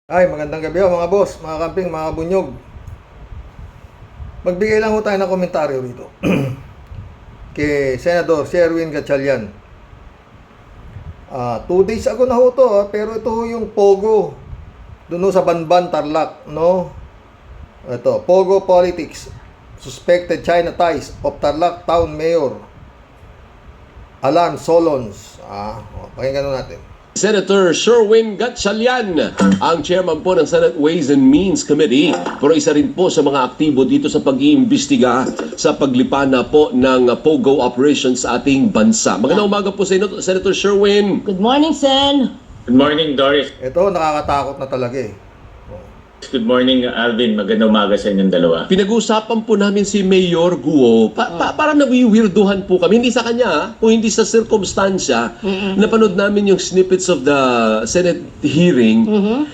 Ay, magandang gabi mga boss, mga kamping, mga bunyog. Magbigay lang ho tayo ng komentaryo rito kay Senador Sherwin Gatchalian. 2 days ago na ho to, pero ito ho yung Pogo doon ho sa Banban, Tarlac, no? Ito, Pogo Politics. Suspected China ties of Tarlac Town Mayor Alan Solons. Pakinggan natin. Senator Sherwin Gatchalian, ang chairman po ng Senate Ways and Means Committee, pero isa rin po sa mga aktibo dito sa pag-iimbestiga sa paglipa na po ng POGO operations sa ating bansa. Magandang umaga po sa inyo, Senator Sherwin. Good morning, Sen. Good morning, Doris. Ito, nakakatakot na talaga eh. Good morning, Alvin. Magandang umaga sa inyong dalawa. Pinag-uusapan po namin si Mayor Guo. Parang nawiwirduhan po kami. Hindi sa kanya, kung hindi sa sirkumstansya. Napanood namin yung snippets of the Senate hearing.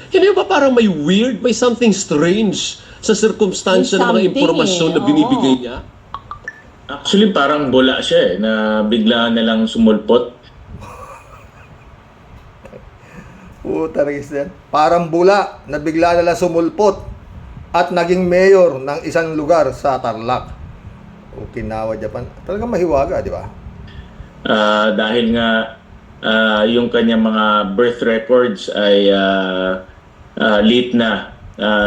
Hindi ba parang may weird, may something strange sa sirkumstansya ng mga impormasyon na binibigay niya? Actually, parang bula siya na bigla na lang sumulpot. Puta yan. Parang bula na bigla na lang sumulpot at naging mayor ng isang lugar sa Tarlac. Okinawa, Japan. Talagang mahiwaga, di ba? Dahil nga yung kanyang mga birth records ay late na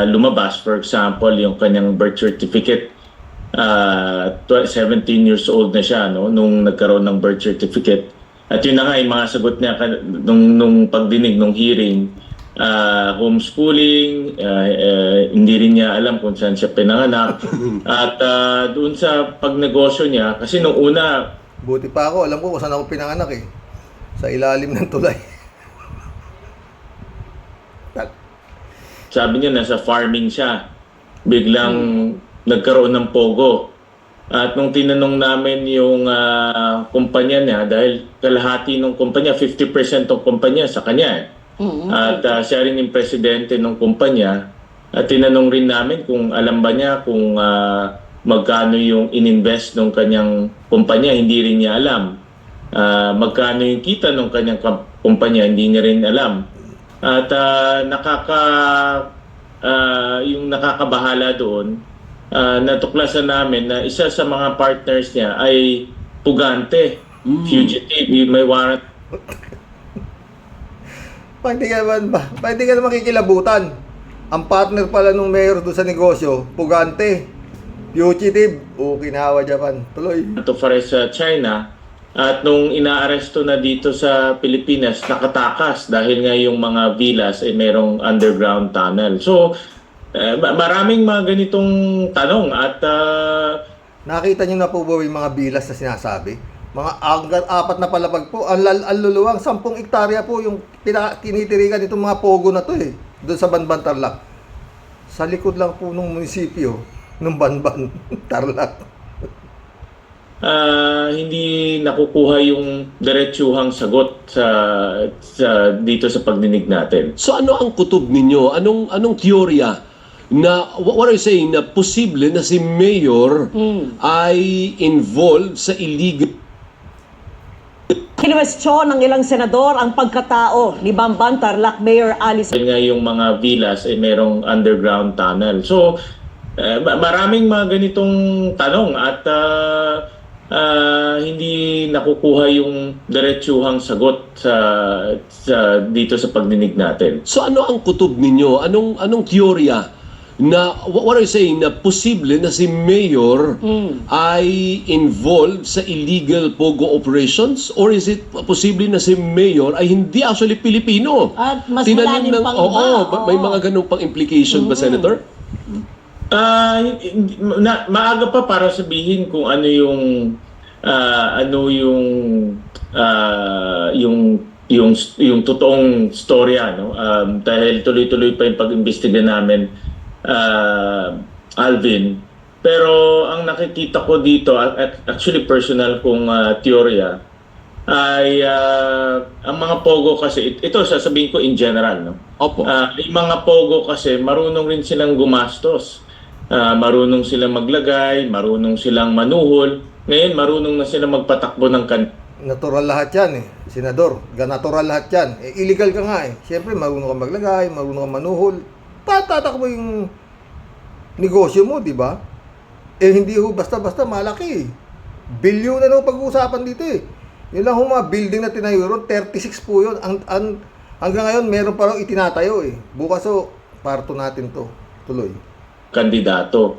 lumabas. For example, yung kanyang birth certificate, 17 years old na siya nung nagkaroon ng birth certificate. At yun na nga yung mga sagot niya nung pagdinig, nung hearing, homeschooling, hindi rin niya alam kung saan siya pinanganak. At doon sa pagnegosyo niya, kasi nung una... Buti pa ako, alam ko kung saan ako pinanganak eh. Sa ilalim ng tulay. Sabi niya, nasa farming siya. Biglang nagkaroon ng pogo. At nung tinanong namin yung kumpanya niya, dahil kalahati ng kumpanya, 50% ng kumpanya sa kanya. At siya rin yung presidente ng kumpanya. At tinanong rin namin kung alam ba niya kung magkano yung ininvest ng kanyang kumpanya, hindi rin niya alam. Magkano yung kita ng kanyang kumpanya, hindi niya rin alam. At yung nakakabahala doon, natuklasan namin na isa sa mga partners niya ay pugante, fugitive, may warrant. Hindi ka naman kikilabutan. Ang partner pala nung mayor doon sa negosyo, pugante, fugitive, Okinawa, Japan. Tuloy. To Fares sa China, at nung inaaresto na dito sa Pilipinas, nakatakas dahil nga yung mga villas ay merong underground tunnel. So, maraming mga ganitong tanong at nakita niyo na po ba yung mga bilas na sinasabi? Mga 4 na palapag po, ang luluwang 10 hektarya po yung tinitirikan itong mga pogo na to eh, doon sa Banban, Tarlac. Sa likod lang po ng munisipyo ng Banban, Tarlac. Hindi nakukuha yung diretsuhang sagot sa dito sa pagdinig natin. So ano ang kutob ninyo? Anong teorya na what are you saying na posible na si Mayor ay involved sa illegal? Kinwestiyon ng ilang senador ang pagkatao ni Banban Tarlac Mayor Alice. Dahil nga yung mga villas ay merong underground tunnel. So, maraming mga ganitong tanong at hindi nakukuha yung diretsuhang sagot sa dito sa pagdinig natin. So ano ang kutob ninyo? Anong teorya na what are you saying na posible na si Mayor ay involved sa illegal pogo operations, or is it posible na si Mayor ay hindi actually Pilipino? At mas malalim pang iba. May mga ganung pang implication ba, Senator? Maaga pa para sabihin kung ano yung yung totoong storya, dahil tuloy-tuloy pa yung pag-imbestiga namin, Alvin. Pero ang nakikita ko dito, at actually personal kong teorya, ay ang mga pogo kasi, ito sasabihin ko in general, Opo. yung mga pogo kasi marunong rin silang gumastos. Marunong silang maglagay, marunong silang manuhol. Ngayon, marunong na silang magpatakbo ng natural lahat yan eh, senador. Natural lahat yan. Eh, illegal ka nga eh. Siyempre, marunong ka maglagay, marunong ka manuhol. Tatatak mo yung negosyo mo, di ba? Eh, hindi ho basta-basta malaki eh. Bilyon na pag-uusapan dito eh. Yun lang ho mga building na tinayo ron, 36 po yun. Hanggang ngayon, meron pa raw itinatayo eh. Bukas ho, parto natin to. Tuloy. Kandidato.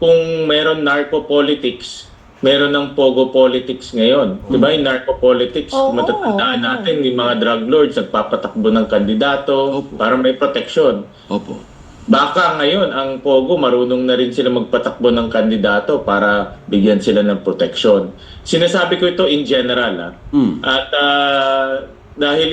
Kung meron narco-politics, meron ng pogo politics ngayon. Di ba yung narco-politics, matatandaan natin, yung mga drug lords nagpapatakbo ng kandidato para may proteksyon. Opo. Baka ngayon, ang pogo, marunong na rin sila magpatakbo ng kandidato para bigyan sila ng proteksyon. Sinasabi ko ito in general. At dahil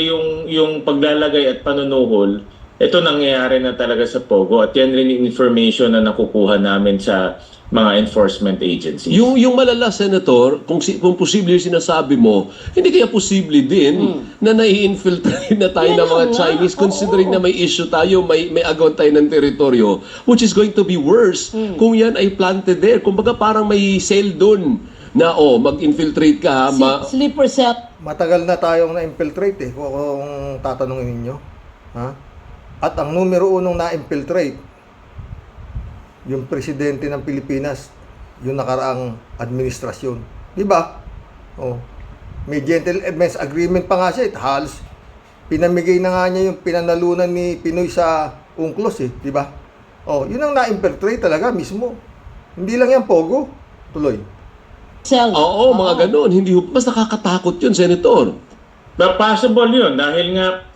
yung paglalagay at panunuhol, ito nangyayari na talaga sa pogo. At yan rin yung information na nakukuha namin sa mga enforcement agencies. Yung malala, Senator, kung posible yung sinasabi mo, hindi kaya posible din na nai-infiltrate na tayo ng mga Chinese considering na may issue tayo, may agawan tayo ng teritoryo, which is going to be worse kung yan ay planted there. Kumbaga parang may sale doon na mag-infiltrate ka. Sleeper cell. Matagal na tayong na-infiltrate eh, kung tatanungin ninyo. Ha? At ang numero unong na-infiltrate, yung presidente ng Pilipinas, yung nakaraang administrasyon. Di ba? Oh. May gentleman's agreement pa nga siya. Halos pinamigay na nga niya yung pinanalunan ni Pinoy sa UNCLOS eh. Di ba? Oh, yun ang na-infiltrate talaga mismo. Hindi lang yan pogo. Tuloy. Oo, mga ganun. Hindi mas nakakatakot yun, Senator. But possible yun dahil nga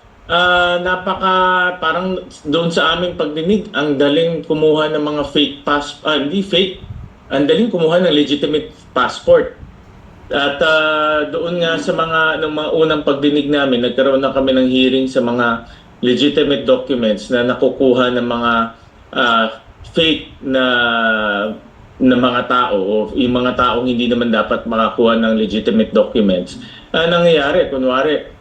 parang doon sa aming pagdinig, ang daling kumuha ng mga fake hindi fake, ang daling kumuha ng legitimate passport. At doon nga sa mga unang pagdinig namin, nagkaroon na kami ng hearing sa mga legitimate documents na nakukuha ng mga fake na mga tao o yung mga taong hindi naman dapat makakuha ng legitimate documents. Nangyayari, kunwari,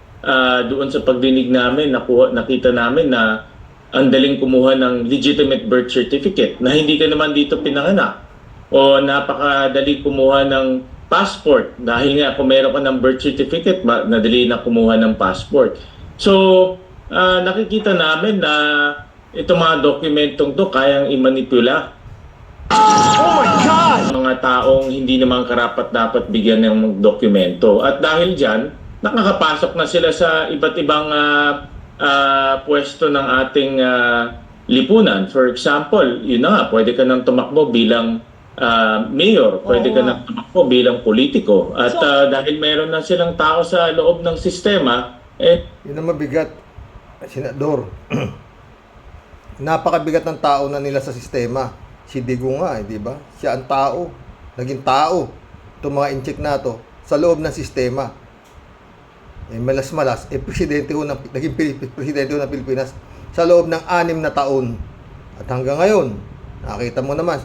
doon sa pagdinig namin, nakita namin na ang daling kumuha ng legitimate birth certificate na hindi ka naman dito pinanganak. O napakadali kumuha ng passport dahil nga kung meron ka ng birth certificate, nadali na kumuha ng passport. So, nakikita namin na itong mga dokumentong to kayang i-manipula. Oh my God! Mga taong hindi naman karapat-dapat bigyan ng dokumento. At dahil dyan, nakakapasok na sila sa iba't ibang pwesto ng ating lipunan. For example, yun na nga, pwede ka nang tumakbo bilang mayor, pwede ka nang tumakbo bilang politiko. At dahil meron na silang tao sa loob ng sistema, yun ang mabigat, Senador. Napakabigat ng tao na nila sa sistema. Si Digong nga, di ba? Siya ang tao. Naging tao. Itong mga incheck na to sa loob ng sistema. Malas-malas, naging presidente ho ng Pilipinas sa loob ng 6 na taon. At hanggang ngayon, nakita mo naman,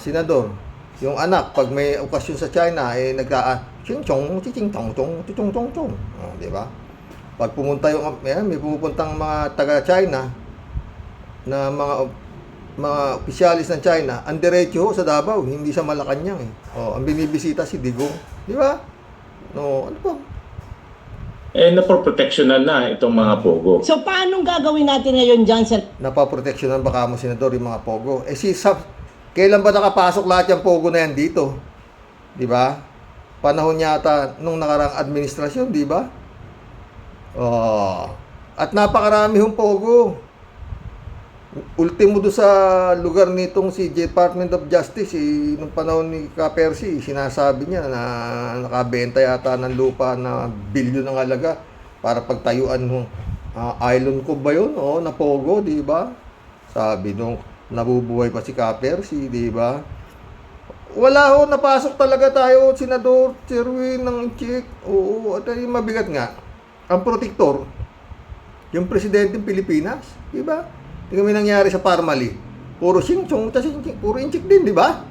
Senador, yung anak, pag may okasyon sa China, ching-chong, ching-chong, ching-chong, di ba? Pag pumunta may pumupuntang mga taga-China, na mga opisyalis ng China, ang diretso sa Davao, hindi sa Malacanang eh. Ang binibisita si Digong, di ba? No, ano po? naproproteksyonan na itong mga pogo. So, paano gagawin natin ngayon, Johnson? Napaproteksyonan baka mo, Senador, yung mga pogo. Kailan ba nakapasok lahat yung pogo na yan dito? Di ba? Panahon yata nung nakarang administrasyon, di ba? At napakarami hong pogo. Ultimo do sa lugar nitong si Department of Justice, nung panahon ni Ka-Percy, sinasabi niya na nakabenta yata ng lupa na bilyon ng halaga para pagtayuan ng island ko ba yun? Na pogo, di ba? Sabi nung nabubuhay pa si Ka-Percy, di ba? Wala ho, napasok talaga tayo, Senador Sherwin, ng check. Oo, at yung mabigat nga, ang protector, yung presidenteng Pilipinas, di ba? Tingnan mo nangyari sa Parmali. Puro sing-chong, puro inchik din, di ba?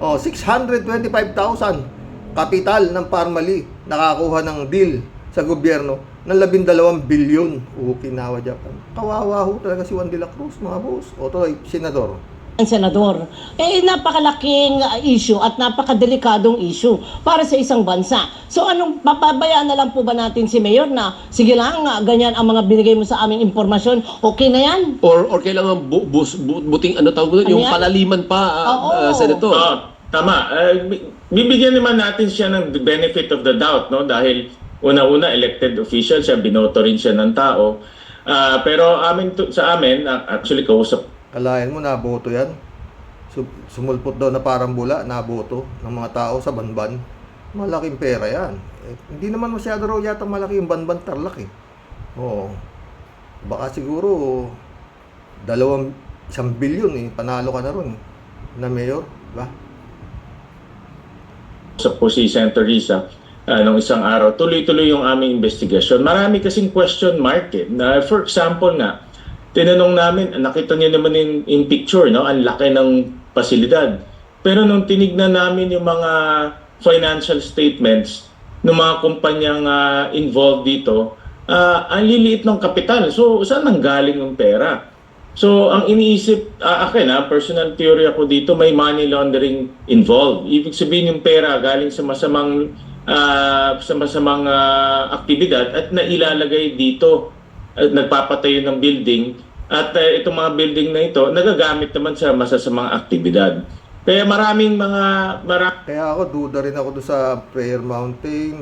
625,000 kapital ng Parmali nakakuha ng deal sa gobyerno ng 12 bilyon. Okinawa, Japan. Kawawa ho talaga si Juan de la Cruz, mga boss. Tuloy, Senador. ang senador. Napakalaking issue at napakadelikadong issue para sa isang bansa. So anong papabayaan na lang po ba natin si Mayor na sige lang, ganyan ang mga binigay mo sa aming impormasyon, okay na yan? Or kailangan buting ano tawag doon, Ano yung yan? palaliman pa, Oo. Senator. Tama. Bibigyan naman natin siya ng benefit of the doubt, no? Dahil una-una elected official siya, binoto rin siya ng tao. Pero sa amin, actually kausap Kalayan mo, naboto yan. Sumulpot daw na parang bula, naboto ng mga tao sa Banban. Malaking pera yan. Hindi naman masyado raw yata malaki yung Banban Tarlac eh. Oo. Baka siguro 1 bilyon eh. Panalo ka na ron na mayor. Ba? po si Senator Risa nung isang araw, tuloy-tuloy yung aming investigasyon. Marami kasing question mark eh. For example nga, tinanong namin, nakita niyo naman in picture, no? Ang laki ng pasilidad. Pero nung tinignan namin yung mga financial statements ng mga kumpanyang involved dito, ang liliit ng kapital. So, saan nanggaling yung pera? So, ang iniisip, akin personal theory ako dito, may money laundering involved. Ibig sabihin yung pera galing sa masamang aktibidad at nailalagay dito at nagpapatayo ng building at itong mga building na ito nagagamit naman sa masasamang aktibidad. Kaya Kaya ako, duda rin ako doon sa Prayer Mountain.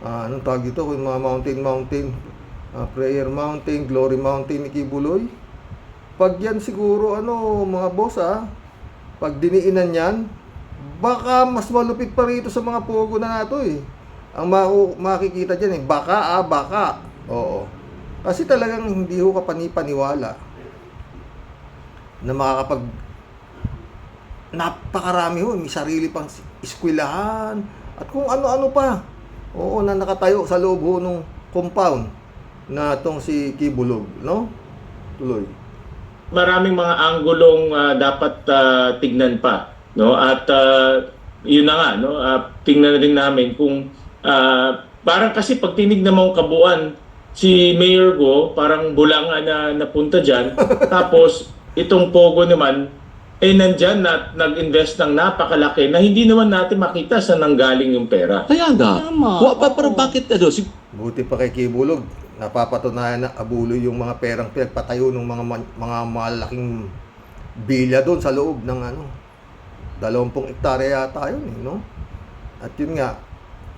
Anong tawag dito? Yung mga mountain. Prayer Mountain, Glory Mountain ni Kibuloy. Pag yan siguro, mga boss pag diniinan yan, baka mas malupit pa rito sa mga pogo na nato eh. Ang makikita dyan baka. Oo. Kasi talagang hindi ho kapani-paniwala na makakapag napakarami ho, may sarili pang eskwelahan at kung ano-ano pa. Oo, na nakatayo sa loob ho nung compound na itong si Kibulog, no? Tuloy. maraming mga anggulong dapat tignan pa, no? At yun na nga, no? Tingnan rin namin kung parang kasi pag tinignan mo ang kabuuan, si Mayor Go parang bulanga na napunta diyan. Tapos itong Pogo naman nandyan na nag-invest ng napakalaki na hindi naman natin makita saan nanggaling yung pera. Kaya nga. Tama. Pero bakit Buti pa kay Kibulog, napapatunayan na abuloy yung mga perang pinagpatayo ng mga malaking bilya doon sa loob ng 20 hektarya yata yun, no? At yun nga,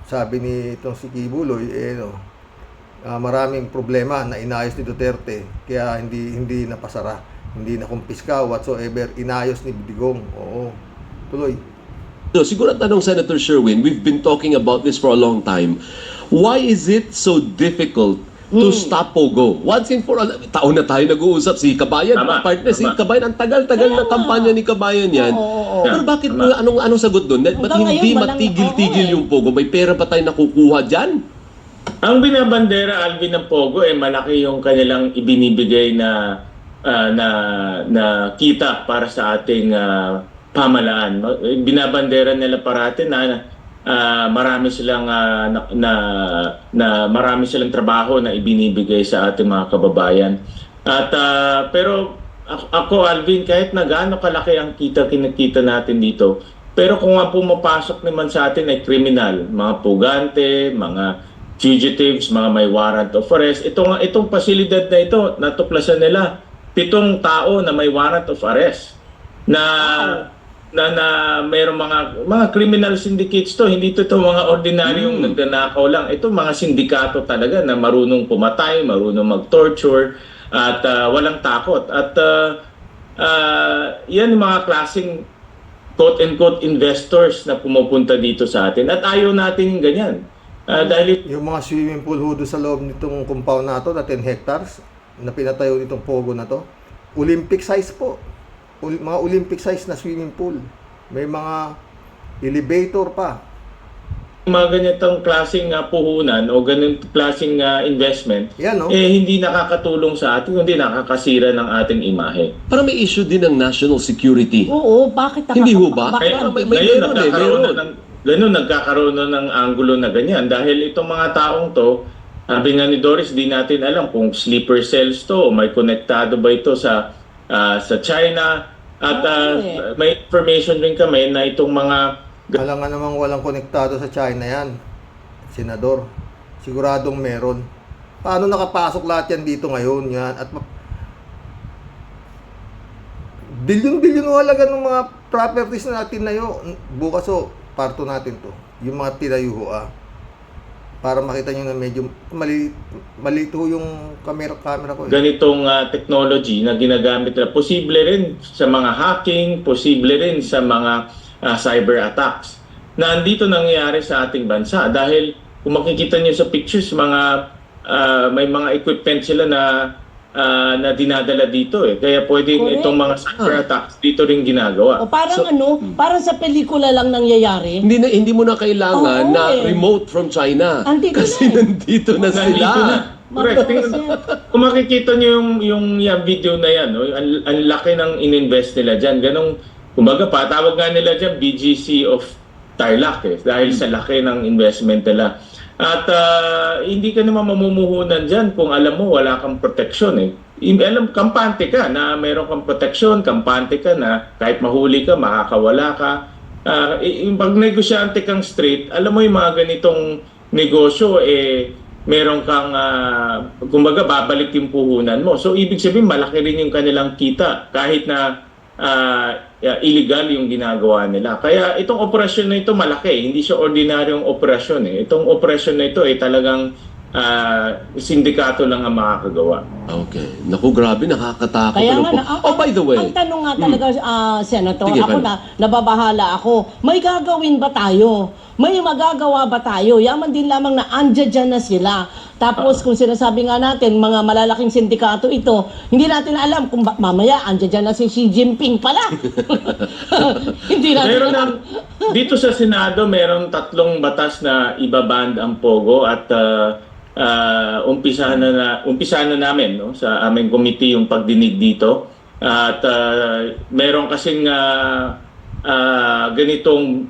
sabi ni itong si Kibuloy, maraming problema na inayos ni Duterte, kaya hindi napasara, hindi na kumpiska, whatsoever, inayos ni Digong. Oo, tuloy. siguro ang tanong, Senator Sherwin, we've been talking about this for a long time. Why is it so difficult to stop Pogo? Once and for all, taon na tayo nag-uusap. Si Kabayan, partner, si Kabayan, ang tagal-tagal na kampanya ni Kabayan yan. Pero bakit, anong sagot doon? Ba't Hanggang hindi ngayon, matigil-tigil yung Pogo? May pera ba tayo nakukuha dyan? Ang binabandera, Alvin, ng Pogo, malaki yung kanilang ibinibigay na kita para sa ating pamalaan. Binabandera nila parati na marami silang marami silang trabaho na ibinibigay sa ating mga kababayan. At pero ako, Alvin, kahit na gaano kalaki ang kinikita natin dito, pero kung nga pumapasok naman sa atin ay kriminal, mga pugante, mga fugitives, mga may warrant of arrest. Itong pasilidad na ito, natuklasan nila 7 tao na may warrant of arrest na mayroong mga criminal syndicates to, hindi to mga ordinaryong nagnanakaw lang. Ito mga sindikato talaga na marunong pumatay, marunong mag-torture at walang takot. At yan yung mga klaseng quote-unquote investors na pumupunta dito sa atin. At ayaw natin yung ganyan. Dahil Yung mga swimming pool ho doon sa loob nitong compound na to, na 10 hectares, na pinatayo nitong Pogo na to, Olympic size po. Mga Olympic size na swimming pool. May mga elevator pa. mga ganitong klaseng puhunan o ganitong klaseng investment, Yan, no? hindi nakakatulong sa atin, hindi nakakasira ng ating imahe. Para may issue din ng national security. Oo, bakit Hindi ho ba? bakit- Ngayon, nagkakaroon na ng anggulo na ganyan. Dahil itong mga taong to, sabi nga ni Doris, di natin alam kung sleeper cells to o may konektado ba ito sa sa China. At Okay. may information rin kami na itong mga Alam nga namang walang konektado sa China yan, Senador. Siguradong meron. Paano nakapasok lahat yan dito ngayon? Yan. At bilyon-bilyon halaga ng mga properties na tinayo. Bukas parto natin to. Yung mga tinayo para makita nyo na medyo maliit yung camera ko. ganitong technology na ginagamit nila. Posible rin sa mga hacking, posible rin sa mga cyber attacks na andito nangyayari sa ating bansa. Dahil kung makikita niyo sa pictures, may mga equipment sila na dinadala dito eh. Kaya pwedeng Correct. itong mga cyber attacks dito rin ginagawa. O parang parang sa pelikula lang nangyayari. Hindi mo na kailangan Oo, na eh. remote from China. Andito Kasi na eh. nandito na sila. Nandito na. Correct. Mabilis Tingnan- yan. Kung makikita niyo yung video na yan, no? Ang laki ng ininvest nila dyan. Ganong, kumbaga patawag nga nila dyan BGC of Tarlac eh, dahil sa laki ng investment nila. At hindi ka naman mamumuhunan dyan kung alam mo wala kang proteksyon eh. Alam, kampante ka na meron kang proteksyon, kampante ka na kahit mahuli ka, makakawala ka. Yung pag negosyante kang straight, alam mo yung mga ganitong negosyo meron kang kumbaga babalik yung puhunan mo. So ibig sabihin malaki rin yung kanilang kita kahit na illegal yung ginagawa nila. Kaya itong operasyon na ito malaki, hindi siya ordinaryong operasyon eh. Itong operasyon na ito ay talagang sindikato lang ang makakagawa. Okay. Naku, grabe, nakakatakot. Kaya Ano nga, po? By the way, ang tanong nga talaga, Senator, Sige, ako Pan. nababahala ako. May gagawin ba tayo? May magagawa ba tayo? Yaman din lamang na andyan dyan na sila. Tapos kung sinasabi nga natin, mga malalaking sindikato ito, hindi natin alam kung mamaya andyan dyan na si Xi Jinping pala. Hindi natin Meron alam. dito sa Senado, meron 3 batas na ibaband ang Pogo at umpisahan na namin no, sa aming committee yung pagdinig dito. At meron kasing ganitong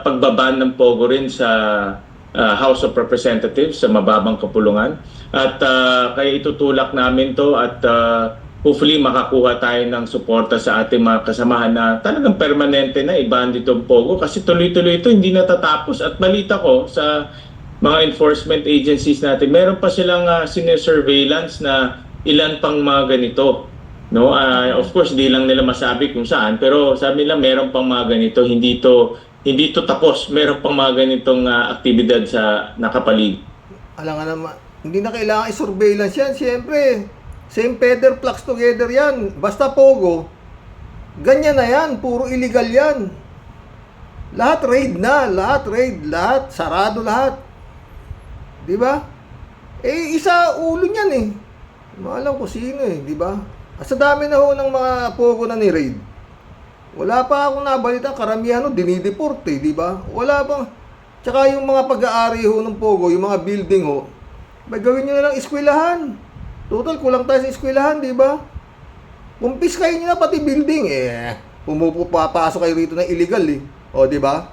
pagbaban ng Pogo rin sa House of Representatives sa mababang kapulungan. At kaya itutulak namin to at hopefully makakuha tayo ng suporta sa ating mga kasamahan na talagang permanente na i-ban itong Pogo kasi tuloy-tuloy ito, hindi natatapos. At balita ko sa mga enforcement agencies natin, meron pa silang sinesurveillance na ilan pang mga ganito. No, of course, di lang nila masabi kung saan, pero sabi nila meron pang mga ganito, hindi to tapos. Meron pang mga ganitong aktibidad sa nakapaligid. Alam nga naman, hindi na kailangan i-surveillance yan. Siyempre, same feather flocks together yan. Basta Pogo, ganyan na yan. Puro illegal yan. Lahat raid, lahat sarado lahat. Di ba? Isa ulo niyan eh. Maalam ko sino eh, di ba? Sa dami na ho ng mga Pogo na ni-raid. Wala pa akong nabalita, karamihan ho, dinideport eh, di ba? Wala pa. Tsaka yung mga pag-aari ho ng Pogo, yung mga building ho, may gawin nyo na lang eskwelahan. Total, kulang tayo sa eskwelahan, di ba? Kumpiskahin nyo na pati building eh. Pumapasok kayo rito ng illegal eh. O, di ba?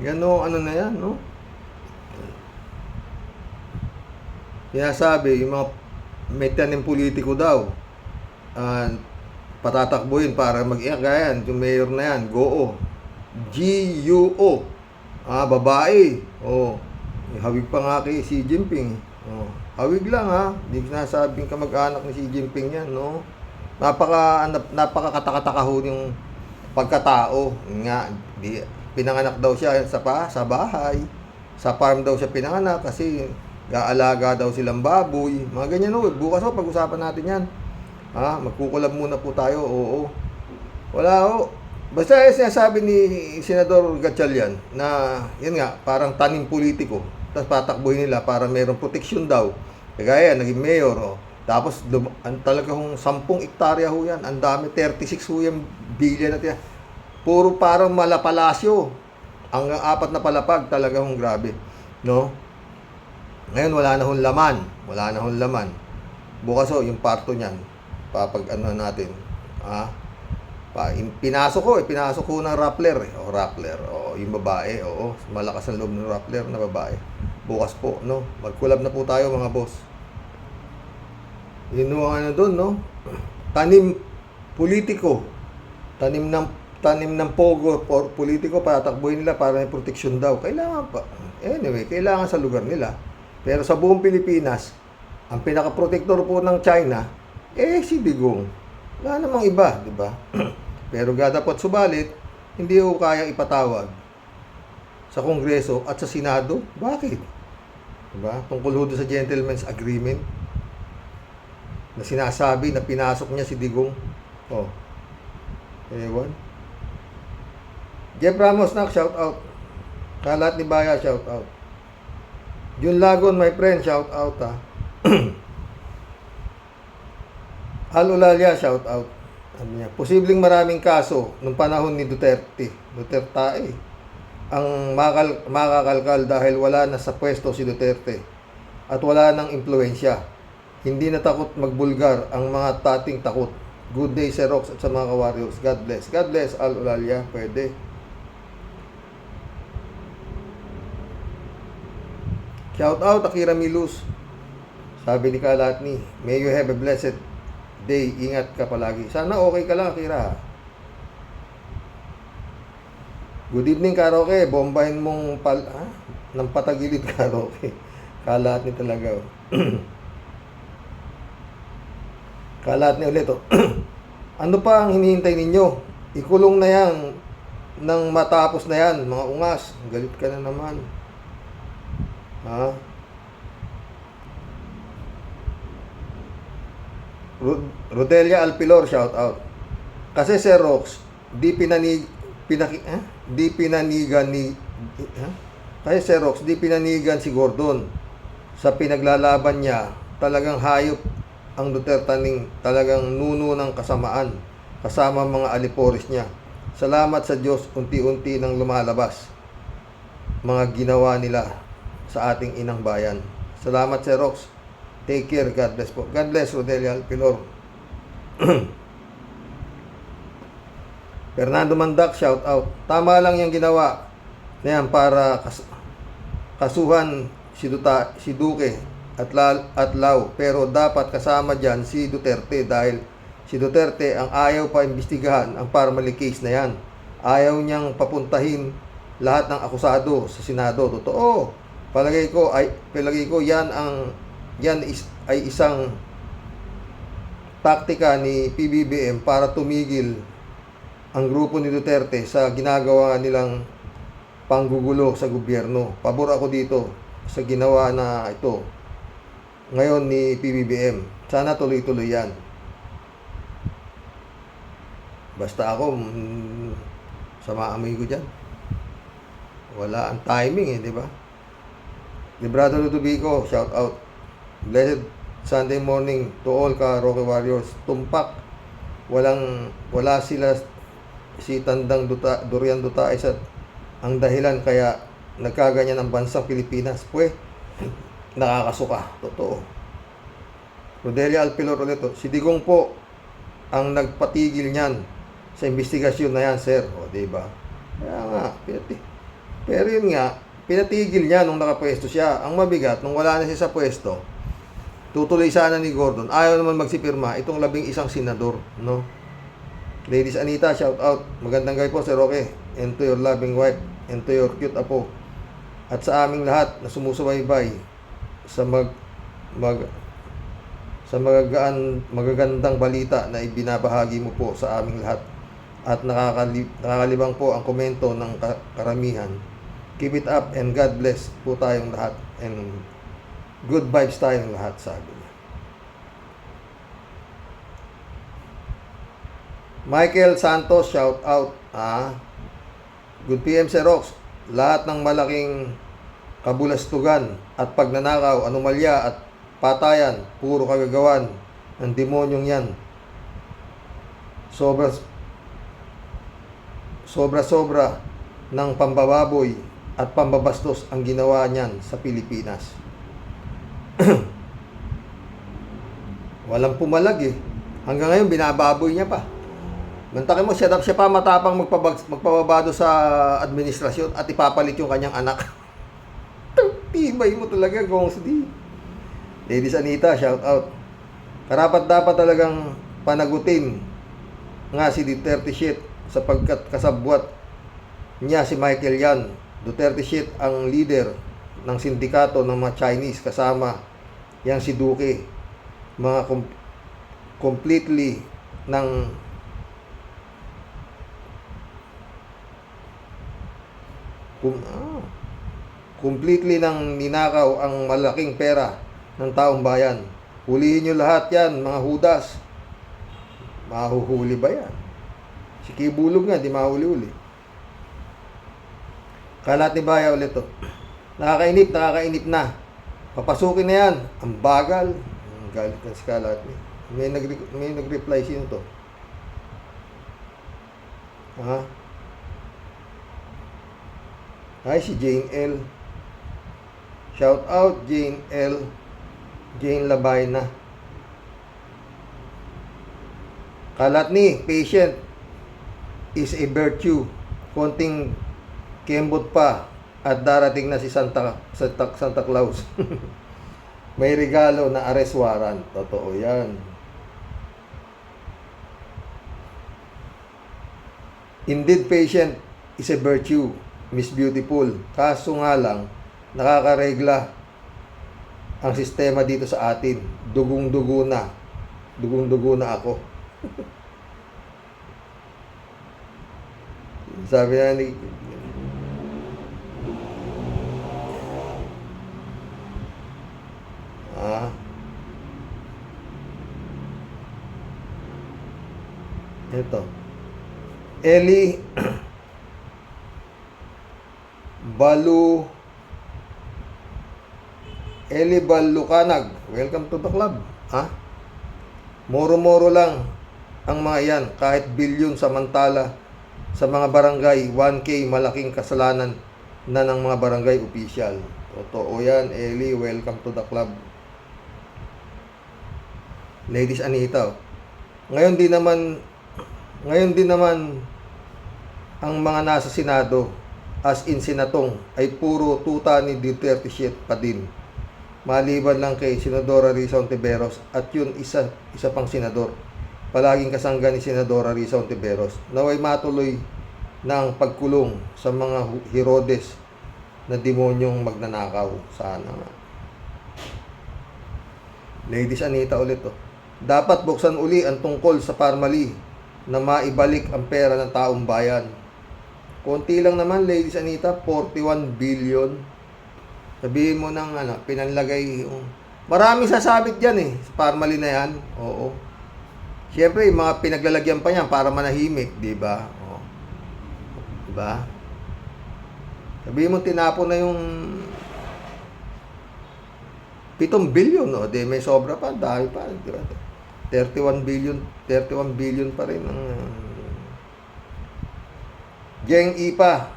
Yan o, ano na yan, no? Kaya sabi, yung mga may tanim politiko daw, patatakbuhin para mag-iakayan. Yung mayor na yan, GOO. G-U-O. Babae. Hawig pa nga kay Xi Jinping. Hawig lang ha. Hindi sinasabing kamag-anak ni Xi Jinping yan, no? Napakakatakataka ho yung pagkatao. Nga, pinanganak daw siya sa bahay. Sa farm daw siya pinanganak kasi gaalaga daw silang baboy. Mga ganyan ho. Bukas ho, pag-usapan natin yan. Magkukulab muna po tayo. Oo. Wala ho. Basta sinasabi ni Senador Gatchalian na, yan nga, parang tanim politiko. Tapos patakbuhin nila para mayroong proteksyon daw. Kaya naging mayor. Tapos talagang 10 hektarya ho yan. Ang dami, 36 ho yung bilyan natin. Puro parang malapalasyo. Ang 4 na palapag, talagang grabe. No? Ngayon, wala na hong laman. Bukas ho, yung parto niyan. Papag-ano natin. Pinasok ko ng Rappler. Rappler. Yung babae. Malakas ang loob ng Rappler na babae. Bukas po, no? Mag-collab na po tayo, mga boss. Yun ang ano doon, no? Tanim politiko. Tanim ng pogo or politiko para takbuhin nila para may proteksyon daw. Kailangan pa. Anyway, kailangan sa lugar nila. Pero sa buong Pilipinas, ang pinaka-protector po ng China, si Digong. Wala namang iba, di ba? Pero dapat subalit, hindi ko kaya ipatawag sa Kongreso at sa Senado. Bakit? Diba? Tungkol ho doon sa gentleman's agreement na sinasabi na pinasok niya si Digong. Ewan. Jeff Ramos na, shout out. Kalat ni Baya, shout out. Jun Lagon, my friend, shout out ha. Al Ulalia, shout out. Sabi niya, posibleng maraming kaso nung panahon ni Duterte ang makakalkal dahil wala na sa pwesto si Duterte at wala nang impluensya. Hindi na takot magbulgar ang mga tating takot. Good day, Sir Rox at sa mga ka-warriors. God bless. God bless, Al Ulalia. Pwede. Shout out, Akira Milus. Sabi ni Kalatni, may you have a blessed day. Ingat ka palagi. Sana okay ka lang, Akira. Good evening, karaoke. Bombahin mong ng patagilid, karaoke. Kalatni talaga. Kalatni ulit. Ano pa ang hinihintay ninyo? Ikulong na yan nang matapos na yan, mga ungas. Galit ka na naman. Ha? Rodelia Alpilor, shout out. Kasi Sir Rox, di pinanigan si Gordon sa pinaglalaban niya. Talagang hayop ang Dutertaning, talagang nuno ng kasamaan kasama mga aliporis niya. Salamat sa Diyos, unti-unti nang lumalabas mga ginawa nila sa ating inang bayan. Salamat Sir Rox. Take care. God bless po. God bless, Rodelia Alpilor. Fernando Mandak, shout out. Tama lang yung ginawa na yan para kasuhan si Duque at Lau. Pero dapat kasama dyan si Duterte dahil si Duterte ang ayaw pa imbestigahan ang parmali case na yan. Ayaw niyang papuntahin lahat ng akusado sa Senado. Totoo. Palagay ko yan ay isang taktika ni PBBM para tumigil ang grupo ni Duterte sa ginagawa nilang panggugulo sa gobyerno. Pabor ako dito sa ginawa na ito ngayon ni PBBM. Sana tuloy-tuloy yan. Basta ako, sama amoy ko dyan. Wala ang timing di ba? Librado Ludovico, shout out. Blessed Sunday morning to all ka-Rocky Warriors. Tumpak. Wala sila si Tandang Durian Dutaes at ang dahilan kaya nagkaganyan ang bansang Pilipinas. Nakakasuka. Totoo. Rodelia Alpilor ulit. Si Digong po ang nagpatigil niyan sa investigasyon na yan, sir. Diba? Kaya nga, pero yun nga, pinatigil niya nung nakapwesto siya. Ang mabigat, nung wala na siya sa pwesto, tutuloy sana ni Gordon. Ayaw naman magsipirma itong 11 senador, no? Ladies Anita, shout out. Magandang gabi po, Sir Roque. And to your loving wife, and to your cute apo. At sa aming lahat na sumusubaybay sa magagandang balita na ibinabahagi mo po sa aming lahat. At nakakalibang po ang komento ng karamihan. Keep it up and God bless po tayong lahat. And good vibes tayong lahat, sabi niya. Michael Santos, shout out. Good PM, Sir Rox. Lahat ng malaking kabulastugan at pagnanakaw, anomalya at patayan, puro kagagawan ng demonyong yan. Sobra ng pambababoy at pambabastos ang ginawa niyan sa Pilipinas. Walang pumalag Hanggang ngayon binababoy niya pa. Mantakin mo, siya pa matapang magpababado sa administrasyon at ipapalit yung kanyang anak. Tibay mo talaga, Gongs D. Ladies Anita, shout out. Karapat-dapat talagang panagutin nga si Duterte shit sapagkat kasabwat niya si Michael Yan. Duterte shit ang leader ng sindikato ng mga Chinese kasama yang si Duque. Mga completely ng completely nang ninakaw ang malaking pera ng taong bayan. Hulihin nyo lahat yan, mga hudas. Mahuhuli ba yan? Si Kibulog nga, di mahuli-huli. Kalat ni Baya ulit to. Nakakainip na. Papasukin na yan. Ang bagal. Ang galit na si Kalat ni. May nag-reply, sino to? Ha? Ay, si Jane L. Shout out Jane L. Jane Labayna. Kalat ni, patient is a virtue. Konting kembot pa at darating na si Santa Claus. May regalo na arrest warrant. Totoo yan. Indeed, patient is a virtue, Miss Beautiful. Kaso nga lang, nakakaregla ang sistema dito sa atin. Dugong-dugo na. Dugong-dugo na ako. Sabi na ni ito. Eli Balukanag. Welcome to the club. Moro-moro lang ang mga yan. Kahit bilyon samantala sa mga barangay, 1K malaking kasalanan na ng mga barangay official. Totoo yan, Eli. Welcome to the club. Ladies Anita. Ngayon din naman ang mga nasa Senado as in senatong ay puro tuta ni Duterte shit pa din. Maliban lang kay Senadora Risa Ontiveros at yun isa pang senador. Palaging kasangga ni Senadora Risa Ontiveros. Naway matuloy ng pagkulong sa mga Herodes na demonyong magnanakaw. Sana nga. Ladies Anita ulit to. Dapat buksan uli ang tungkol sa Parmali na maibalik ang pera ng taong bayan. Konti lang naman, Ladies Anita, 41 billion. Sabihin mo ng pinanlagay yung... Maraming sasabit dyan sa Parmali na yan. Oo. Siyempre, mga pinaglalagyan pa yan para manahimik, di ba? Oo. Di ba? Sabihin mo, tinapon na yung 7 billion, no? Di, may sobra pa, dahil pa, di ba? 31 billion pa rin ang Geng Ipa.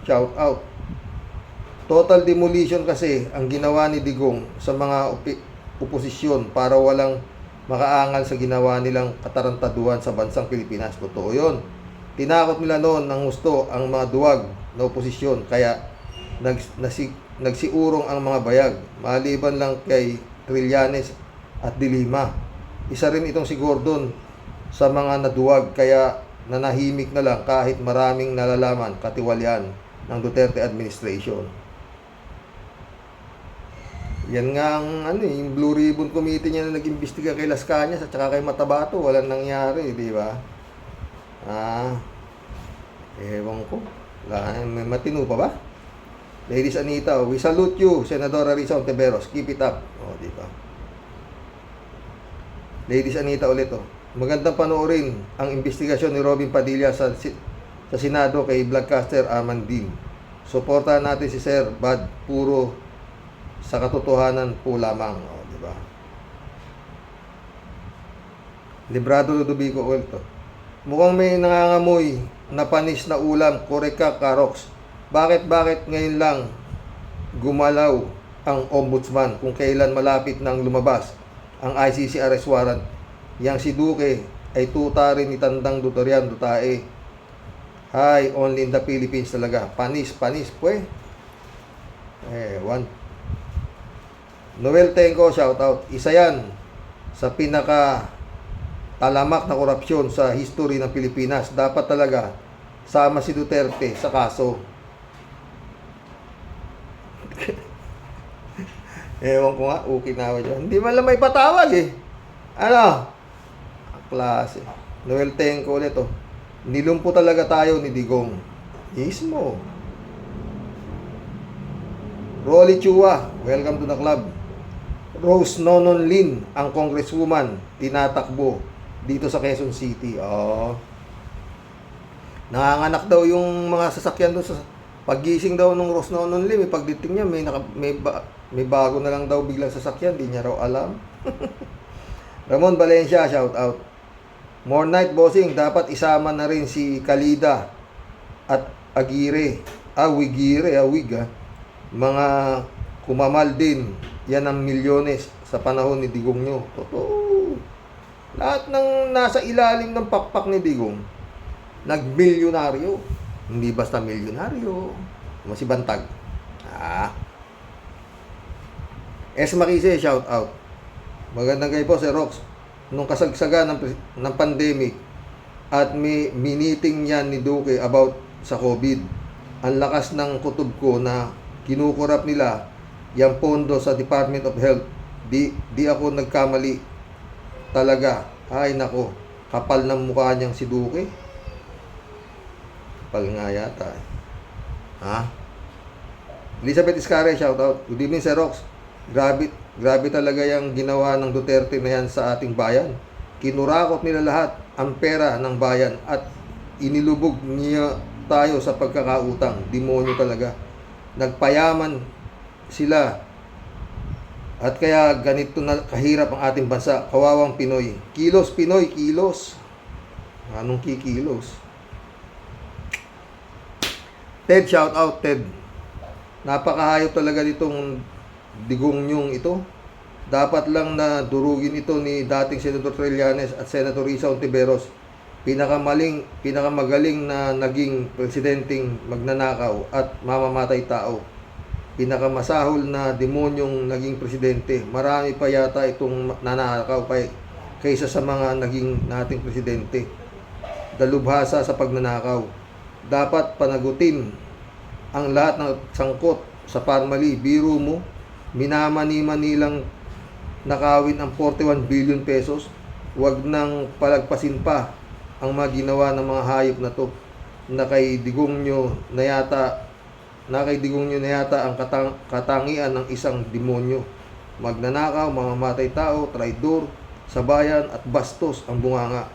Shout out. Total demolition kasi ang ginawa ni Digong sa mga oposisyon para walang makaangal sa ginawa nilang katarantaduhan sa bansang Pilipinas. Totoo yun. Tinakot nila noon ng gusto ang mga duwag na oposisyon kaya nagsiurong ang mga bayag. Maliban lang kay Trillanes at Dilima. Isa rin itong si Gordon sa mga naduwag kaya nanahimik na lang kahit maraming nalalaman katiwalian ng Duterte administration. Yan nga ang yung Blue Ribbon Committee niya na nag-imbestiga kay Las Cañas at saka kay Matabato, walang nangyari, di ba? Ewan ko. May matino pa ba? Ladies Anita, we salute you, Senadora Risa Ontiveros. Keep it up. Di ba? Ladies Anita ulit, magandang panoorin ang investigasyon ni Robin Padilla sa Senado kay Vlogcaster Amandin. Suportahan natin si Sir Bad, puro sa katotohanan po lamang, di ba? Librado Ludovico Olto. Mukhang may nangangamoy na panis na ulam, koreka Karox. Bakit ngayon lang gumalaw ang ombudsman kung kailan malapit nang lumabas ang ICC arrest warrant? Yang si Duque ay tuta rin ni Tandang Dutorian Dutae. Hi, only in the Philippines talaga. Panis, pwe. Noel Tenco, shout out. Isa yan sa pinaka talamak na korupsyon sa history ng Pilipinas. Dapat talaga sama si Duterte sa kaso. Ewan ko nga, ukinawa dyan. Hindi man lang may patawag eh. Ano? Ang klase. Noel Tenco ulit oh. Nilumpo talaga tayo ni Digong. Mismo. Rolly Chua, welcome to the club. Rose Nonon Lin, ang congresswoman, tinatakbo dito sa Quezon City. Oh. Nanganganak daw yung mga sasakyan doon sa paggising daw nung Rose Nonon Lin, may pagdating niya may bago na lang daw biglang sasakyan, di niya raw alam. Ramon Valencia, shout out. More night bossing, dapat isama na rin si Kalida at Aguirre. Wigire, mga kumamal din. Yan ang milyones sa panahon ni Digong nyo. Totoo. Lahat ng nasa ilalim ng pakpak ni Digong, nagmilyonaryo. Hindi basta milyonaryo. Masibantag. S. Makise, shout out. Magandang gabi po, Sir Rox. Nung kasagsagan ng pandemic at may miniting yan ni Duque about sa COVID, ang lakas ng kutob ko na kinukurap nila yung pondo sa Department of Health. Di ako nagkamali talaga. Ay nako, kapal ng mukha niyang si Duque. Kapal nga yata. Elizabeth Iscare, shout out. Good evening, Sir Rox. Grabe talaga yung ginawa ng Duterte na yan sa ating bayan. Kinurakot nila lahat ang pera ng bayan at inilubog niya tayo sa pagkakautang. Demonyo talaga. Nagpayaman sila at kaya ganito na kahirap ang ating bansa. Kawawang Pinoy. Kilos Pinoy, kilos. Anong kikilos? Ted, shout out Ted. Napakahayop talaga ditong Digong nyong ito. Dapat lang na durugin ito ni dating Senator Trillanes at Senator Risa Ontiveros. Pinakamagaling na naging presidenteng magnanakaw at mamamatay tao. Pinakamasahol na demonyong naging presidente. Marami pa yata itong nanakaw pa kaysa sa mga naging nating presidente. Dalubhasa sa pagnanakaw. Dapat panagutin ang lahat ng sangkot sa parmali. Biro mo, minamani-manilang nakawin ang 41 billion pesos. Huwag nang palagpasin pa ang mga ginawa ng mga hayop na to na kay Digong nyo na yata ang katangian ng isang demonyo. Magnanakaw, mamamatay tao, traidor sa bayan at bastos ang bunganga.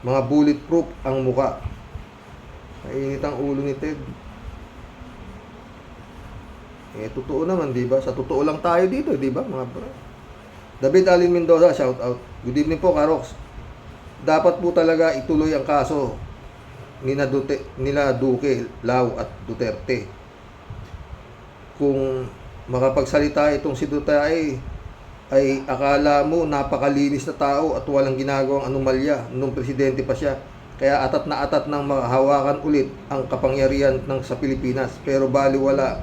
Mga bulletproof ang muka. Mainit ang ulo ni Ted. Totoo naman, di ba? Sa totoo lang tayo dito, di ba, mga bro? David Alin Mendoza, shout out. Good evening po, Karox. Dapat po talaga ituloy ang kaso nila Duque, Lau at Duterte. Kung makapagsalita itong si Duterte ay akala mo napakalinis na tao at walang ginagawang anomalya nung presidente pa siya. Kaya atat na atat nang mahawakan ulit ang kapangyarihan sa Pilipinas. Pero baliwala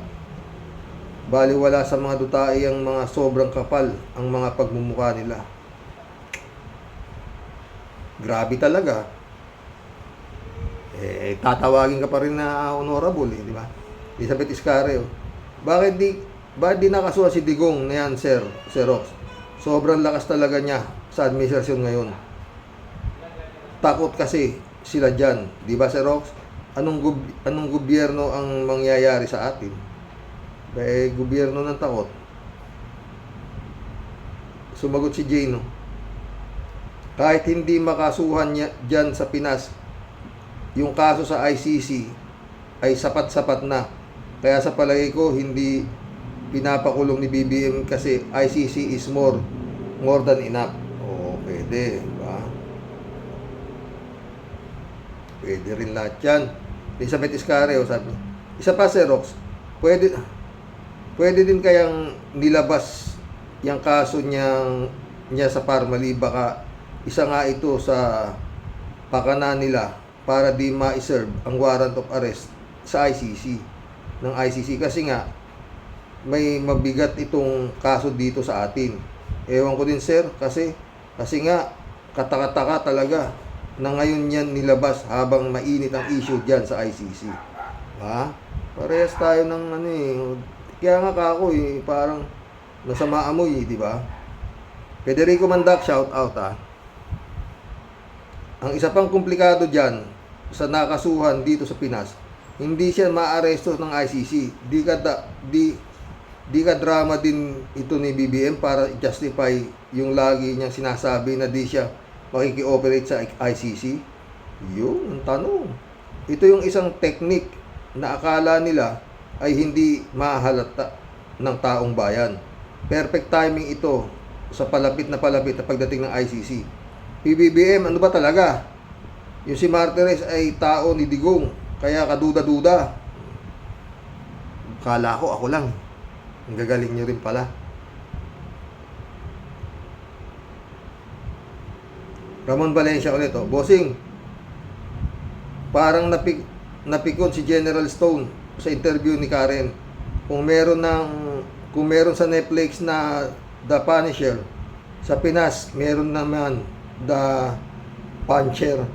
sa mga Duterte ang mga sobrang kapal ang mga pagmumukha nila. Grabe talaga. Tatawagin ka pa rin na honorable, di ba? Elizabeth Iscare, Bakit di nakasuha si Digong na yan, Sir Rox? Sobrang lakas talaga niya sa administrasyon ngayon. Takot kasi sila dyan, di ba, Sir Rox? Anong gobyerno ang mangyayari sa atin? Gobyerno ng takot. Sumagot si Jane, kahit hindi makasuhan niya dyan sa Pinas, yung kaso sa ICC ay sapat-sapat na. Kaya sa palagay ko, hindi pinapakulong ni BBM kasi ICC is more than enough. Oo, pwede. Diba? Pwede rin lahat yan. Elizabeth Iscare, sabi. Isa pa, Sir Rox, pwede din kayang nilabas yung kaso niya sa Parmali. Baka isa nga ito sa pakana nila para di ma-serve ang warrant of arrest sa ICC. Ng ICC kasi nga may mabigat itong kaso dito sa atin. Ewan ko din sir, kasi nga kataka-taka talaga na ngayon yan nilabas habang mainit ang issue dyan sa ICC. Ha? Parehas tayo ng ano eh. Kaya nga kako eh, parang nasa maamoy eh, di ba? Federico Mandak, shout out ha. Ang isa pang komplikado dyan sa nakasuhan dito sa Pinas, hindi siya maaresto ng ICC. Di ka drama din ito ni BBM para justify yung lagi niyang sinasabi na di siya makiki-operate sa ICC. Yun, ang tanong. Ito yung isang technique na akala nila ay hindi mahalata ng taong bayan. Perfect timing ito sa palapit na pagdating ng ICC. PBBM, ano ba talaga? Yung si Martires ay tao ni Digong, kaya kaduda-duda. Kala ko ako lang. Ang gagaling nyo rin pala. Ramon Valencia ulit, oh. Bossing, parang napikon si General Stone sa interview ni Karen. Kung meron sa Netflix na The Punisher, sa Pinas meron naman The Puncher.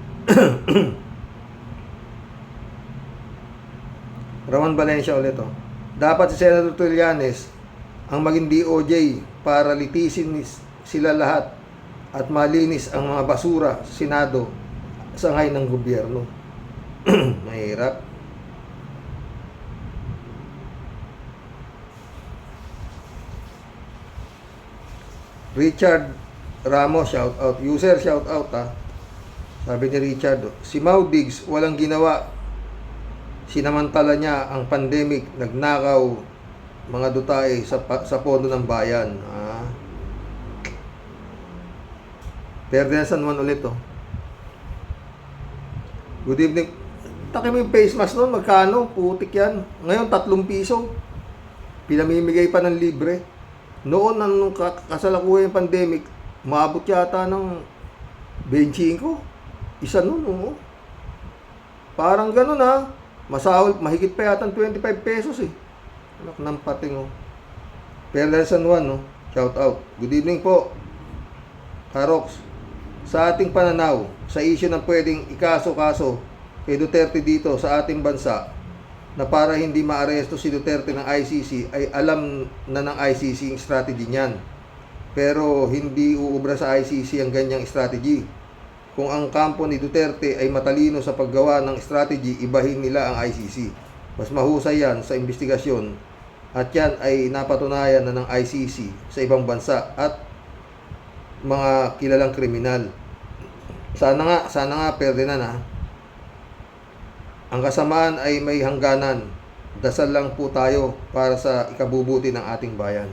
Ramon Valencia ulit, oh. Dapat si Senator Trillanes ang maging DOJ para litisin sila lahat at malinis ang mga basura sa Senado sa ngayon ng gobyerno. Mahirap. Richard Ramos, shout out. User, shout out ha. Sabi ni Richard, si Mau Diggs walang ginawa. Sinamantala niya ang pandemic, nagnakaw mga dutae sa pondo ng bayan. Ferdinand San Juan ulit, oh. Good evening. Taki mo yung face mask noon, magkano? Putik yan. Ngayon, 3 piso. Pinamimigay pa ng libre. Noon, nung kasalakuha yung pandemic, maabot yata ng 25. Isa noon, oh. Parang ganun, ha. Masahol, mahigit pa yata ng 25 pesos, eh. Anak ng pating, oh. Ferdinand San Juan, oh. Shout out. Good evening po, Karox. Sa ating pananaw, sa issue ng pwedeng ikaso-kaso kay Duterte dito sa ating bansa, na para hindi maaresto si Duterte ng ICC, ay alam na ng ICC yung strategy niyan. Pero hindi uubra sa ICC ang ganyang strategy. Kung ang kampo ni Duterte ay matalino sa paggawa ng strategy, ibahin nila ang ICC. Mas mahusay yan sa investigasyon, at yan ay napatunayan na ng ICC sa ibang bansa at mga kilalang kriminal. Sana nga Ferdinand, ha. Ang kasamaan ay may hangganan. Dasal lang po tayo para sa ikabubuti ng ating bayan.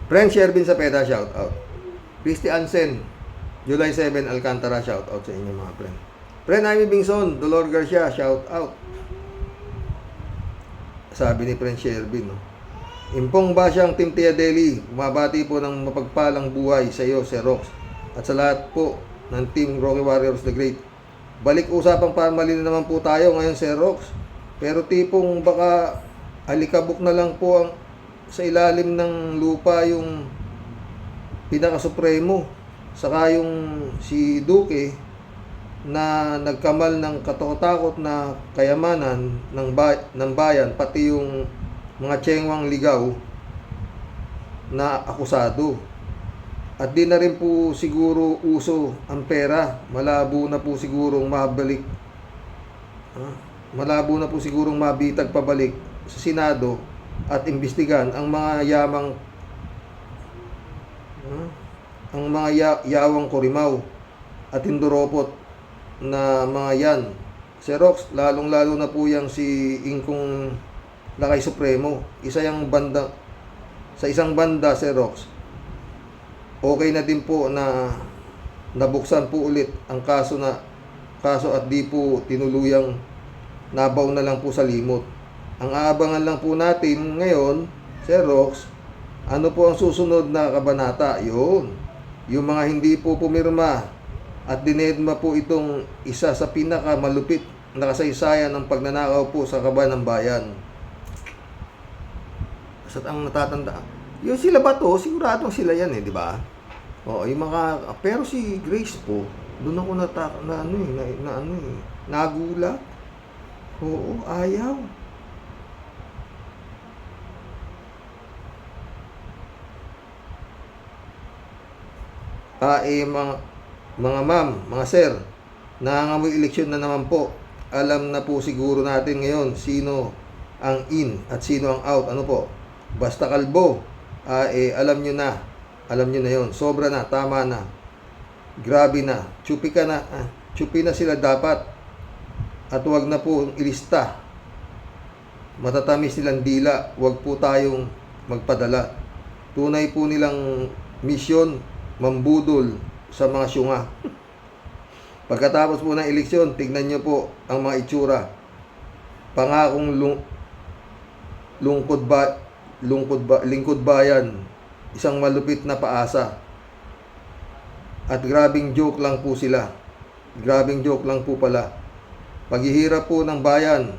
Friend Shervin Sapeda, shout out. Christy Ansen, July 7, Alcantara, shout out sa inyo mga friend. Friend Jaime Bingson, Dolor Garcia, shout out. Sabi ni Friend Shervin, no? Impong Basyang Team Tia Deli, bumabati po ng mapagpalang buhay sa iyo, Sir Rox, at sa lahat po ng Team Rocky Warriors the Great. Balik usapang parmalin naman po tayo ngayon, Sir Rox, pero tipong baka alikabok na lang po ang sa ilalim ng lupa yung pinaka-supremo, saka yung si Duque na nagkamal ng katakot na kayamanan ng bayan, pati yung mga tsengwang ligaw na akusado. At di na rin po siguro uso ang pera. Malabo na po sigurong mabalik. Malabo na po sigurong mabitag pabalik sa Senado at imbestigan ang mga yawang Kurimaw at Hinduropot na mga yan. Xerox, lalong-lalo na po yang si Ingkong Lakay Supremo. Sa isang banda, Xerox, okay na din po na nabuksan po ulit ang kaso at di po tinuluyang nabaw na lang po sa limot. Ang aabangan lang po natin ngayon, Xerox, ano po ang susunod na kabanata? Yun. Yung mga hindi po pumirma at dinedma po itong isa sa pinakamalupit nakasaysayan ng pagnanakaw po sa kaban ng bayan. At ang natatanda, yung sila ba to, siguradong sila yan di ba? Oo, yung mga, pero si Grace po, doon ako nagulat. Oo, ayaw. Mga ma'am, mga sir, nangangamoy eleksyon na naman po. Alam na po siguro natin ngayon sino ang in at sino ang out. Ano po? Basta kalbo, alam nyo na. Alam nyo na yon. Sobra na, tama na. Grabe na. Chupi ka na. Chupi na sila dapat. At wag na po ilista. Matatamis nilang dila. Wag po tayong magpadala. Tunay po nilang misyon, mambudol sa mga syunga. Pagkatapos po ng eleksyon, tignan nyo po ang mga itsura. Pangakong lingkod bayan, isang malupit na paasa. At grabing joke lang po sila. Grabing joke lang po pala. Paghihirap po ng bayan,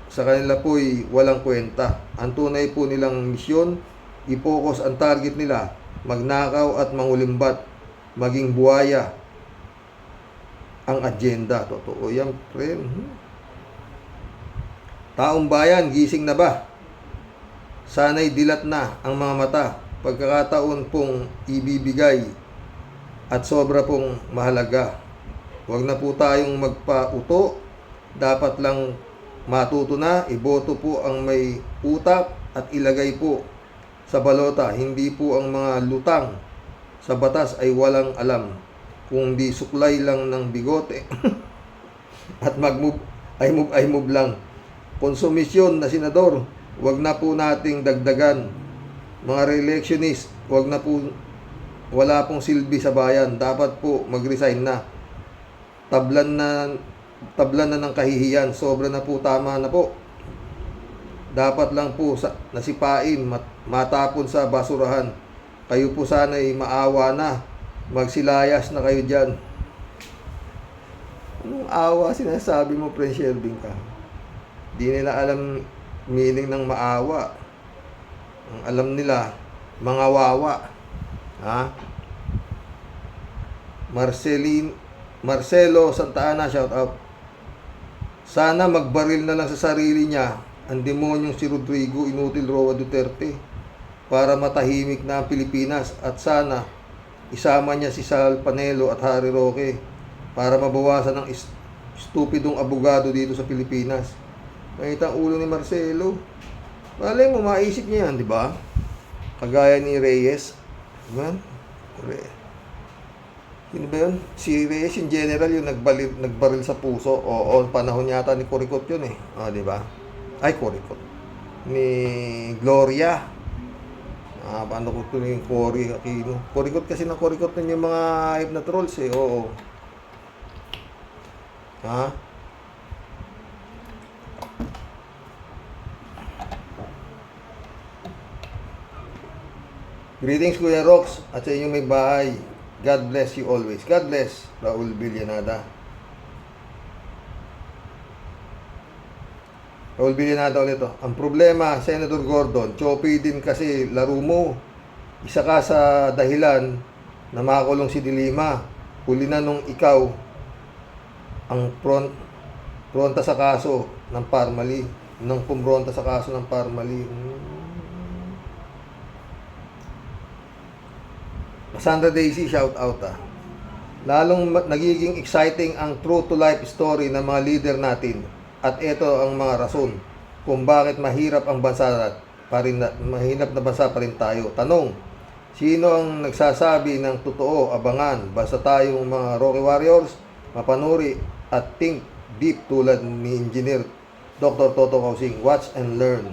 sa kanila po'y walang kwenta. Ang tunay po nilang misyon, i-focus ang target nila, magnakaw at mangulimbat, maging buhaya ang agenda. Totoo yan, friend. Taong bayan, gising na ba? Sana'y dilat na ang mga mata. Pagkakataon pong ibibigay at sobra pong mahalaga. Huwag na po tayong magpauto. Dapat lang matuto na, iboto po ang may utak at ilagay po sa balota. Hindi po ang mga lutang sa batas ay walang alam. Kung di suklay lang ng bigote at mag-move ay move lang. Konsumisyon na senador, wag na po nating dagdagan. Mga re-electionist, wala pong silbi sa bayan. Dapat po mag-resign na. Tablan na ng kahihiyan. Sobra na po, tama na po. Dapat lang po nasipain, matapon sa basurahan. Kayo po sana'y maawa na. Magsilayas na kayo dyan. Anong awa sinasabi mo, Prince Shelving ka? Di nila alam meaning ng maawa. Ang alam nila, mga wawa. Ha? Marcelo Santa Ana, shout out. Sana magbaril na lang sa sarili niya ang demonyong si Rodrigo Inutil Roa Duterte para matahimik na ang Pilipinas, at sana isama niya si Sal Panelo at Harry Roque para mabawasan ang stupidong abogado dito sa Pilipinas. Nakita ang ulo ni Marcelo. Malay mo, maisip niya yan, di ba? Kagaya ni Reyes. Diba? Sino ba yun? Si Reyes, yung general, yung nagbaril sa puso. Oo, panahon yata ni Coricot yun eh. Di ba? Ay, Coricot. Ni Gloria. Paano ko ito yung Cory Aquino? Coricot kasi na Coricot nun yung mga hype na trolls eh. Oo. Ha? Greetings Kuya Rox at sa inyong may bahay. God bless you always. God bless Raul Villanada. Raul Villanada ulit ito. Ang problema, Senator Gordon, choppy din kasi laro mo. Isa ka sa dahilan na makakulong si Dilima. Huli na nung ikaw ang pronta sa kaso ng Parmali. Nang pumbronta sa kaso ng Parmali. Sandra Daisy, shout out Lalong nagiging exciting ang true to life story ng mga leader natin. At ito ang mga rason kung bakit mahirap ang bansa mahirap na bansa pa rin tayo. Tanong, sino ang nagsasabi ng totoo? Abangan. Basta tayong mga Rocky Warriors, mapanuri at think deep tulad ni Engineer Dr. Toto Kausing. Watch and learn.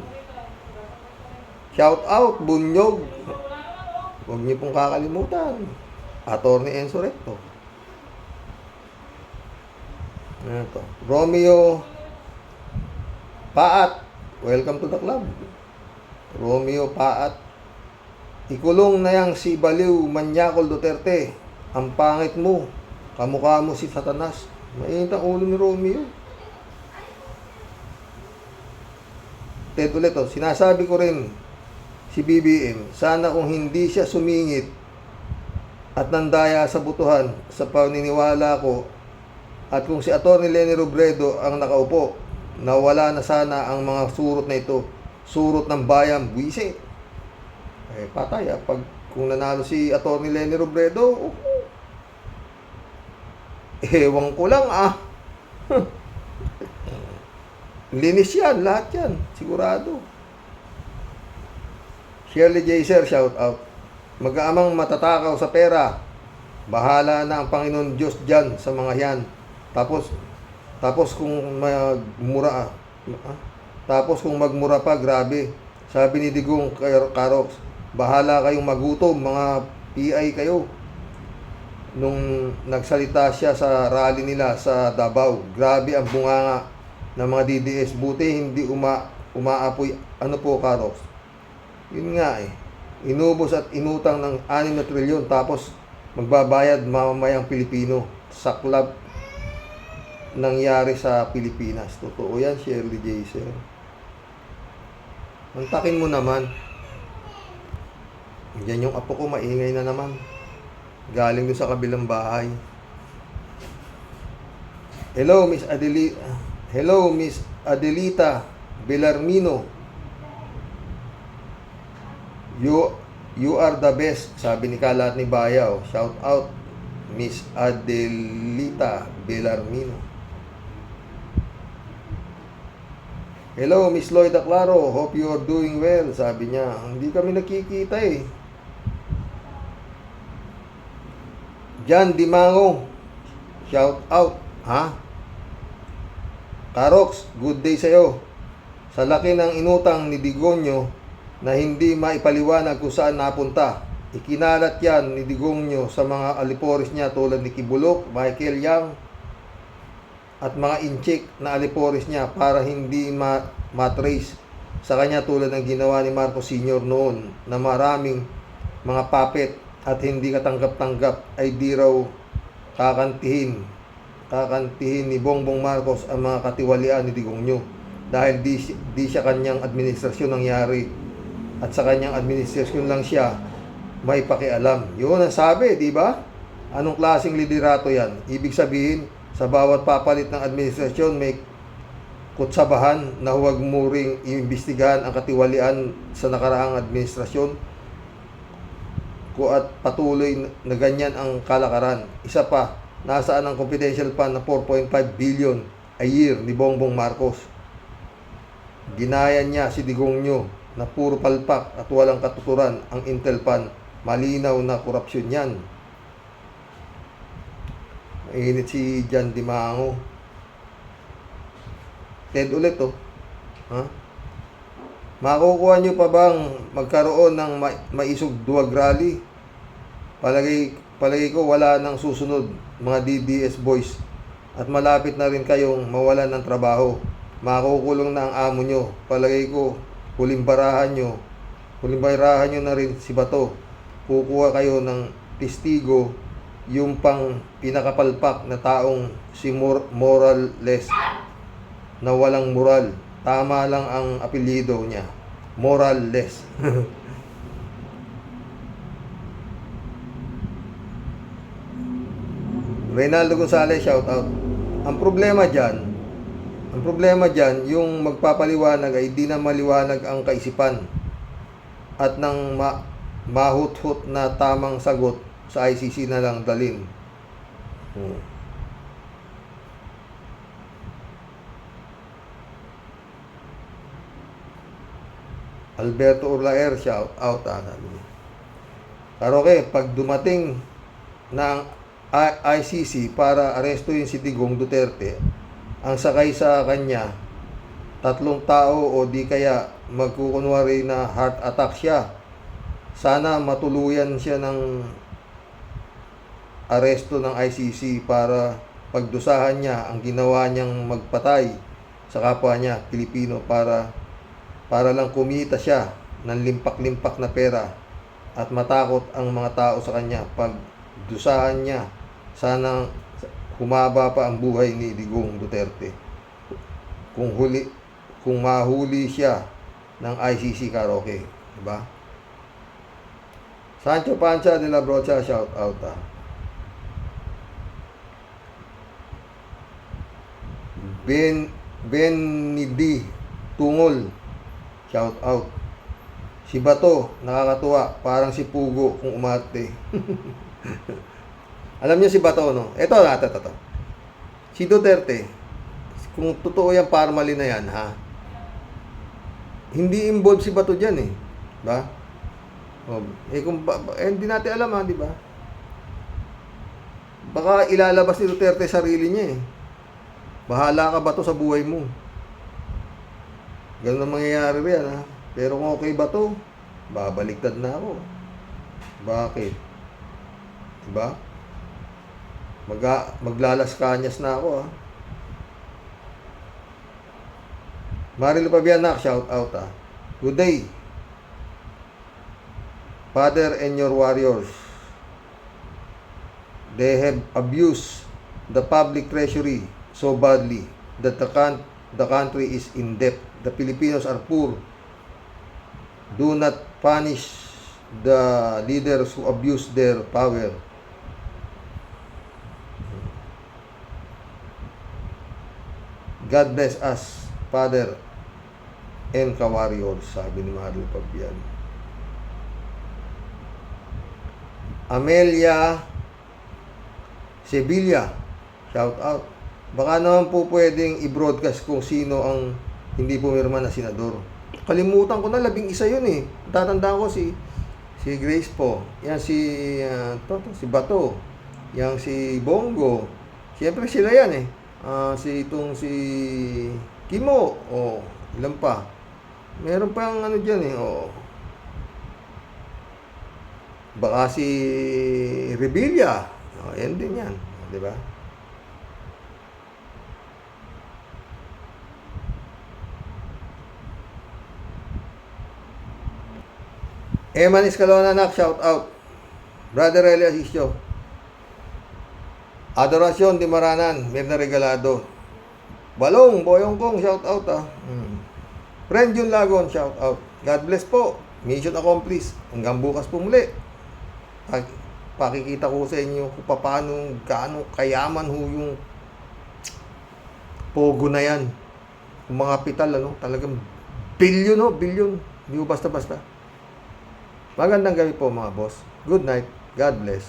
Shout out, Bunyog. Huwag niyo pong kakalimutan. Attorney Enzo Recto. Ito. Romeo Paat. Welcome to the club. Romeo Paat. Ikulong na yang si Baliw Manyakol Duterte. Ang pangit mo. Kamukha mo si Satanas. Mainit ang ulo ni Romeo. Ted ulit, sinasabi ko rin si BBM, sana kung hindi siya sumingit at nandaya sa butuhan sa paniniwala ko, at kung si Atty. Leni Robredo ang nakaupo, nawala na sana ang mga surot na ito. Surot ng bayan, buwisit. Patay pag kung nanalo si Atty. Leni Robredo, ewan ko lang linis yan, lahat yan, sigurado. Shirley Jaser, shout out. Mag-aamang matatakaw sa pera, bahala na ang Panginoon Diyos dyan sa mga yan. Tapos kung magmura pa, grabe. Sabi ni Digong Carox, bahala kayong magutom, mga PI kayo. Nung nagsalita siya sa rally nila sa Davao, grabe ang bunganga ng mga DDS. Buti hindi umaapoy, Carox. Yun nga inubos at inutang ng 6 na trilyon tapos magbabayad mamamayang Pilipino. Saklab nangyari sa Pilipinas. Totoo yan, Shirley Jason. Mantakin mo naman. Yan yung apo ko, maingay na naman. Galing doon sa kabilang bahay. Hello, Miss Adelita Belarmino. You are the best, sabi ni Kalat ni Bayaw. Shout out, Miss Adelita Belarmino. Hello, Miss Lloyda Claro. Hope you are doing well, sabi niya. Hindi kami nakikita Jan Dimango. Shout out. Karox, good day sa'yo. Sa laki ng inutang ni Digonyo na hindi maipaliwanag kung saan napunta, ikinalat yan ni Digonyo sa mga aliporis niya tulad ni Kibulok, Michael Yang, at mga inchik na aliporis niya para hindi matrace sa kanya tulad ng ginawa ni Marcos Sr. noon na maraming mga puppet at hindi katanggap-tanggap ay di raw kakantihin ni Bongbong Marcos ang mga katiwalian ni Digongyo dahil di siya kanyang administrasyon nangyari at sa kanyang administrasyon lang siya may pakialam. Yun ang sabi, di ba? Anong klaseng liderato yan? Ibig sabihin, sa bawat papalit ng administrasyon may kutsabahan na huwag mo ring iimbestigahan ang katiwalian sa nakaraang administrasyon at patuloy na ganyan ang kalakaran. Isa pa, nasaan ang confidential fund na 4.5 billion a year ni Bongbong Marcos? Ginaya niya si Digongyo na puro palpak at walang katuturan ang Intel fund. Malinaw na korupsyon yan. Mainit si Jan Dimango. Ted ulit Makukuha nyo pa bang magkaroon ng maisog duwag rally? Palagi ko wala nang susunod mga DDS boys at malapit na rin kayong mawalan ng trabaho. Makukulong na ang amo nyo. Palagi ko huling barahan nyo na rin si Bato. Kukuha kayo ng testigo, yung pang pinakapalpak na taong si Morales na walang moral. Tama lang ang apelyido niya, Morales. Reynaldo Gonzalez, shout out. Ang problema dyan, yung magpapaliwanag ay di na maliwanag ang kaisipan at nang mahut-hut na tamang sagot sa ICC na lang dalin. Alberto Urlaer, shout out. Karoke, pag dumating ng ICC para arestuhin si Digong Duterte, ang sakay sa kanya 3 tao o di kaya magkukunwari na heart attack siya. Sana matuluyan siya ng aresto ng ICC para pagdusahan niya ang ginawa niyang magpatay sa kapwa niya Pilipino para lang kumita siya ng limpak-limpak na pera at matakot ang mga tao sa kanya. Pagdusahan niya, sana humaba pa ang buhay ni Digong Duterte. Kung mahuli siya ng ICC karaoke. Diba? Sancho Pancha de la Brocha, shout out ah. Benidi Tungol, shout out. Si Bato, nakakatuwa, parang si Pugo kung umarte. Alam niyo si Bato, no? Ito. Si Duterte, kung totoo yung parmali na yan, ha? Hindi involved si Bato dyan, eh. Ba? Hindi natin alam, ha, di ba? Baka ilalabas ni Duterte sarili niya, eh. Bahala ka Bato sa buhay mo. Ganun ang mangyayari riyan, ha? Pero kung okay ba to, babaliktad na ako. Bakit? Diba? Maglalas kanyas na ako, ha? Marilo Pabianak, shout out, ha? Good day. Father and your warriors. They have abused the public treasury so badly that the country is in debt. The Filipinos are poor. Do not punish the leaders who abuse their power. God bless us, Father and ka-warriors, sabi ni Marlo Pabian. Amelia Sevilla, shout out. Baka naman po pwedeng i-broadcast kung sino ang hindi pumirma na senador. Kalimutan ko na, 11 yun eh. Tatandaan ko si Grace po. Yan si Bato. Yang si Bongo. Siyempre sila yan eh. Si Kimo. Ilan pa. Meron pang ano dyan eh. Baka si Revilla. Yan din yan. Di ba? Eman Escalona, nak, shout out. Brother Eli Asisio. Adorasyon di Maranan, Mirna Regalado. Balong, Boyong Kong, shout out, ha. Friend Jun Lagon, shout out. God bless po. Mission accomplished. Hanggang bukas po muli. Pakikita ko sa inyo kung paano, gaano kayaman ho yung pogo na yan. Yung mga kapital, talagang bilyon, bilyon. Hindi ho basta-basta. Magandang gabi po mga boss. Good night. God bless.